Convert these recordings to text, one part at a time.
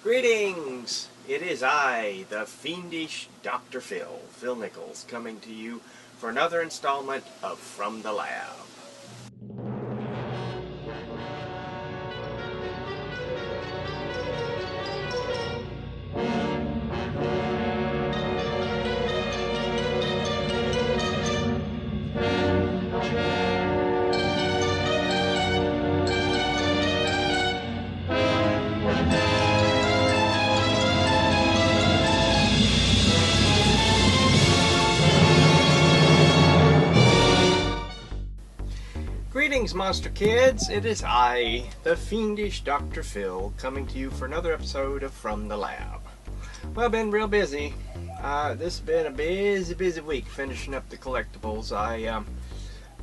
Greetings! It is I, the Fiendish Dr. Phil Nichols, coming to you for another installment of From the Lab. Greetings, monster kids! It is I, the Fiendish Dr. Phil, coming to you for another episode of From the Lab. Well, I've been real busy. This has been a busy week finishing up the collectibles.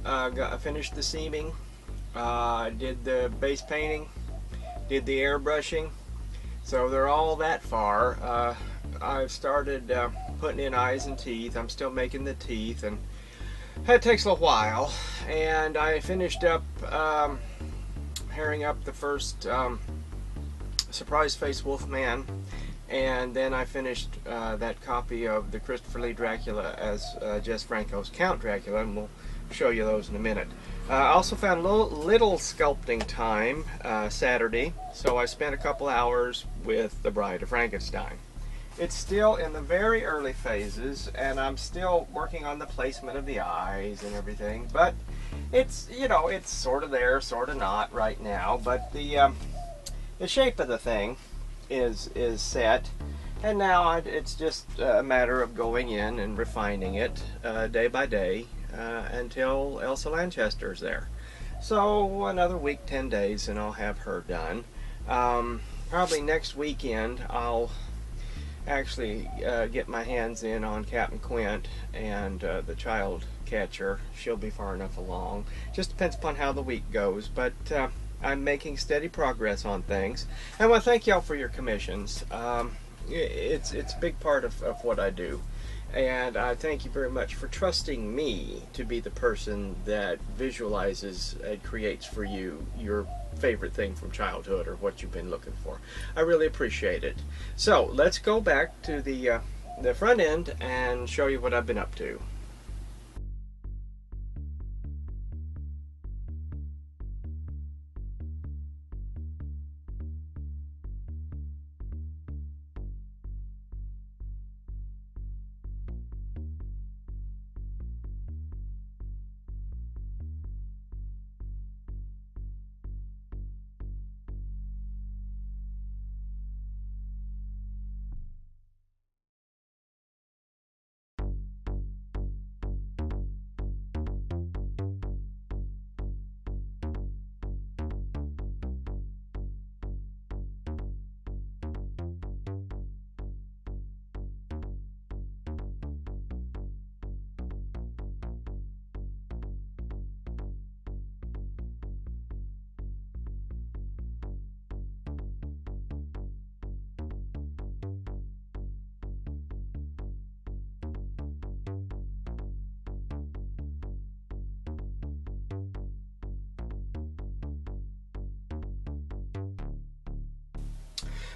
I finished the seaming, did the base painting, did the airbrushing, so they're all that far. I've started putting in eyes and teeth. I'm still making the teeth, and that takes a while. And I finished up hairing up the first surprise face Wolfman, and then I finished that copy of the Christopher Lee Dracula as Jess Franco's Count Dracula, and we'll show you those in a minute. I also found a little sculpting time Saturday, so I spent a couple hours with The Bride of Frankenstein. It's still in the very early phases, and I'm still working on the placement of the eyes and everything, but it's, you know, it's sort of there, sort of not right now, but the shape of the thing is set, and now it's just a matter of going in and refining it day by day until Elsa Lanchester's there. So another week, 10 days, and I'll have her done. Probably next weekend I'll actually get my hands in on Captain Quint and the child catcher. She'll be far enough along. Just depends upon how the week goes, but I'm making steady progress on things. And I want to thank y'all for your commissions. It's a big part of what I do, and I thank you very much for trusting me to be the person that visualizes and creates for you your favorite thing from childhood or what you've been looking for. I really appreciate it. So let's go back to the front end and show you what I've been up to.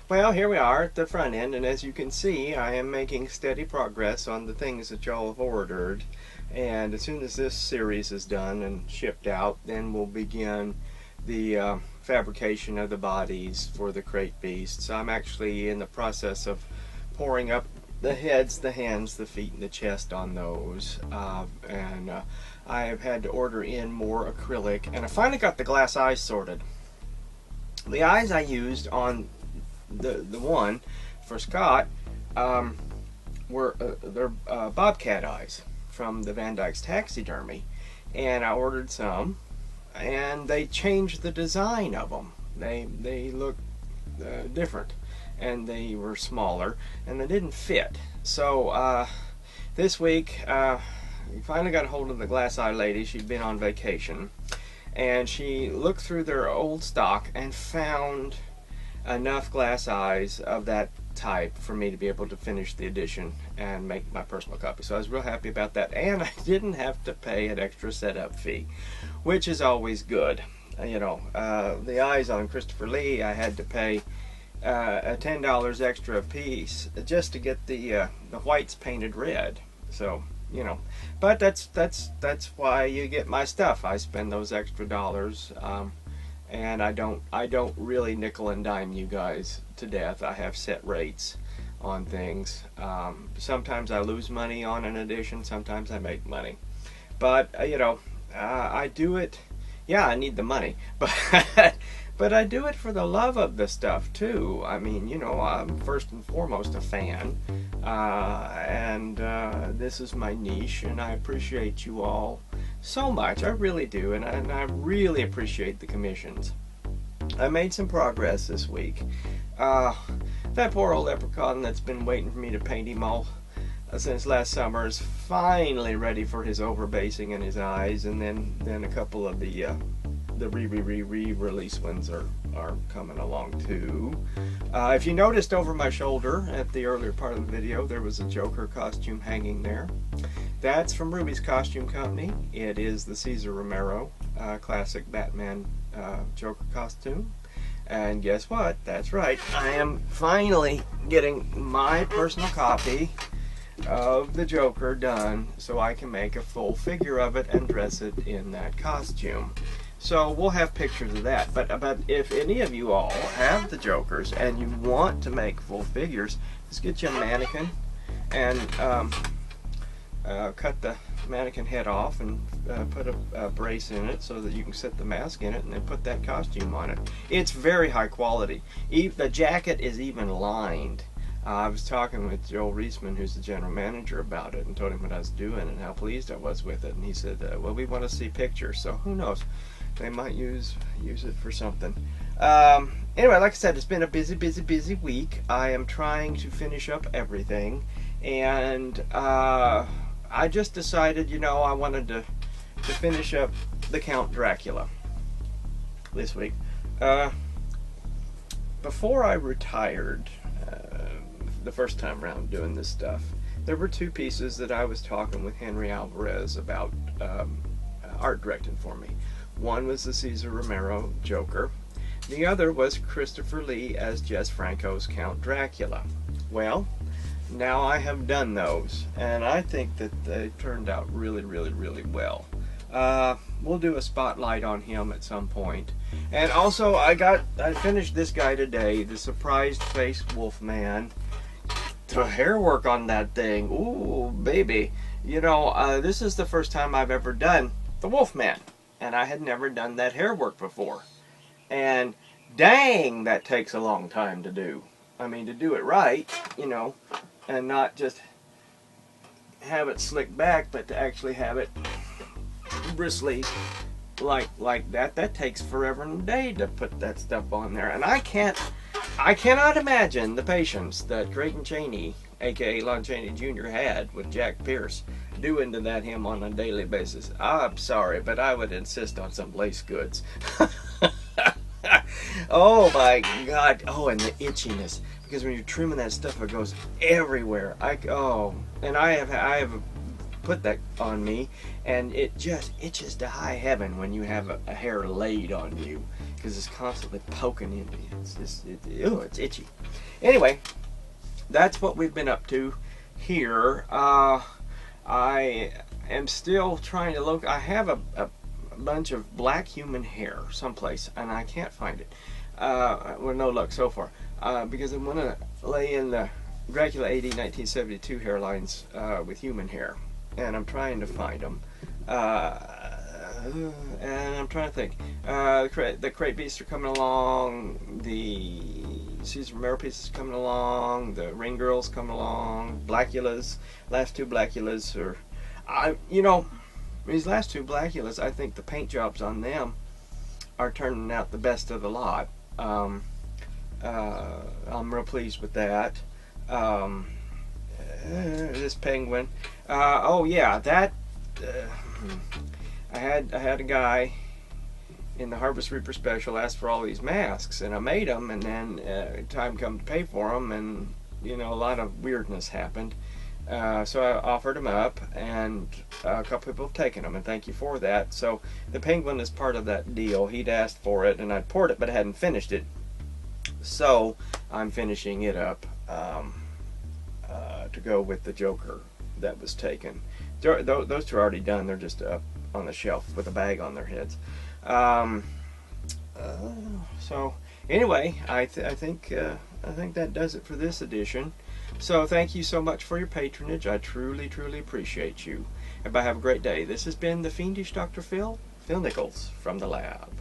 Well, here we are at the front end, and as you can see, I am making steady progress on the things that y'all have ordered. And as soon as this series is done and shipped out, then we'll begin the fabrication of the bodies for the crate beasts. I'm actually in the process of pouring up the heads, the hands, the feet, and the chest on those. I have had to order in more acrylic, and I finally got the glass eyes sorted. The eyes I used on the one for Scott were they're bobcat eyes from the Van Dyke's Taxidermy, and I ordered some, and they changed the design of them. They look different, and they were smaller, and they didn't fit. So this week we finally got a hold of the glass eye lady. She'd been on vacation, and she looked through their old stock and found enough glass eyes of that type for me to be able to finish the edition and make my personal copy. So I was real happy about that, and I didn't have to pay an extra setup fee, which is always good. You know, the eyes on Christopher Lee, I had to pay $10 extra a piece just to get the whites painted red. So, you know, but that's why you get my stuff. I spend those extra dollars, and I don't really nickel and dime you guys to death. I have set rates on things. Sometimes I lose money on an edition, sometimes I make money, but you know, I do it. Yeah, I need the money, but I do it for the love of the stuff too. I mean, you know, I'm first and foremost a fan, and this is my niche, and I appreciate you all so much. I really do, and I really appreciate the commissions. I made some progress this week. That poor old leprechaun that's been waiting for me to paint him all since last summer is finally ready for his overbasing in his eyes, and then a couple of the re-release ones are coming along too. If you noticed over my shoulder at the earlier part of the video, there was a Joker costume hanging there. That's from Ruby's Costume Company. It is the Cesar Romero classic Batman Joker costume. And guess what? That's right. I am finally getting my personal copy of the Joker done so I can make a full figure of it and dress it in that costume. So we'll have pictures of that. But if any of you all have the Jokers and you want to make full figures, just get you a mannequin and cut the mannequin head off and put a brace in it so that you can set the mask in it and then put that costume on it. It's very high quality. The jacket is even lined. I was talking with Joel Reisman, who's the general manager, about it and told him what I was doing and how pleased I was with it. And he said, well, we want to see pictures, so who knows? They might use it for something. Anyway, like I said, it's been a busy week. I am trying to finish up everything, and I just decided, you know, I wanted to finish up the Count Dracula this week. Before I retired, the first time around doing this stuff, there were two pieces that I was talking with Henry Alvarez about art directing for me. One was the Cesar Romero Joker. The other was Christopher Lee as Jess Franco's Count Dracula. Well, now I have done those, and I think that they turned out really well. We'll do a spotlight on him at some point. And also, I finished this guy today, the Surprised Faced Wolfman. The hair work on that thing, ooh, baby. You know, this is the first time I've ever done the Wolfman, and I had never done that hair work before. And dang, that takes a long time to do. I mean, to do it right, you know, and not just have it slicked back, but to actually have it bristly like that. That takes forever and a day to put that stuff on there, and I cannot imagine the patience that Creighton Chaney, aka Lon Chaney Jr., had with Jack Pierce doing to that him on a daily basis. I'm sorry, but I would insist on some lace goods. Oh my God! Oh, and the itchiness, because when you're trimming that stuff, it goes everywhere. And I have put that on me, and it just itches to high heaven when you have a hair laid on you, because it's constantly poking into you. It's itchy. Anyway, that's what we've been up to here. I am still trying to look. I have a bunch of black human hair someplace, and I can't find it. Well, no luck so far, because I'm going to lay in the Dracula AD 1972 hairlines with human hair, and I'm trying to find them. And I'm trying to think. The Crate Beasts are coming along, the Cesar Romero pieces coming along, the Ring Girls coming along, Blackulas, last two Blackulas are, you know, these last two Blackulas, I think the paint jobs on them are turning out the best of the lot. I'm real pleased with that. This penguin. Oh yeah, that. I had a guy in the Harvest Reaper special asked for all these masks, and I made them, and then time come to pay for them, and you know, a lot of weirdness happened. So I offered them up, and a couple people have taken them, and thank you for that. So the penguin is part of that deal. He'd asked for it, and I'd poured it, but I hadn't finished it. So I'm finishing it up to go with the Joker that was taken. Those two are already done. They're just up on the shelf with a bag on their heads. So anyway, I think that does it for this edition. So thank you so much for your patronage. I truly appreciate you. Everybody have a great day. This has been the Fiendish Dr. Phil Nichols from the lab.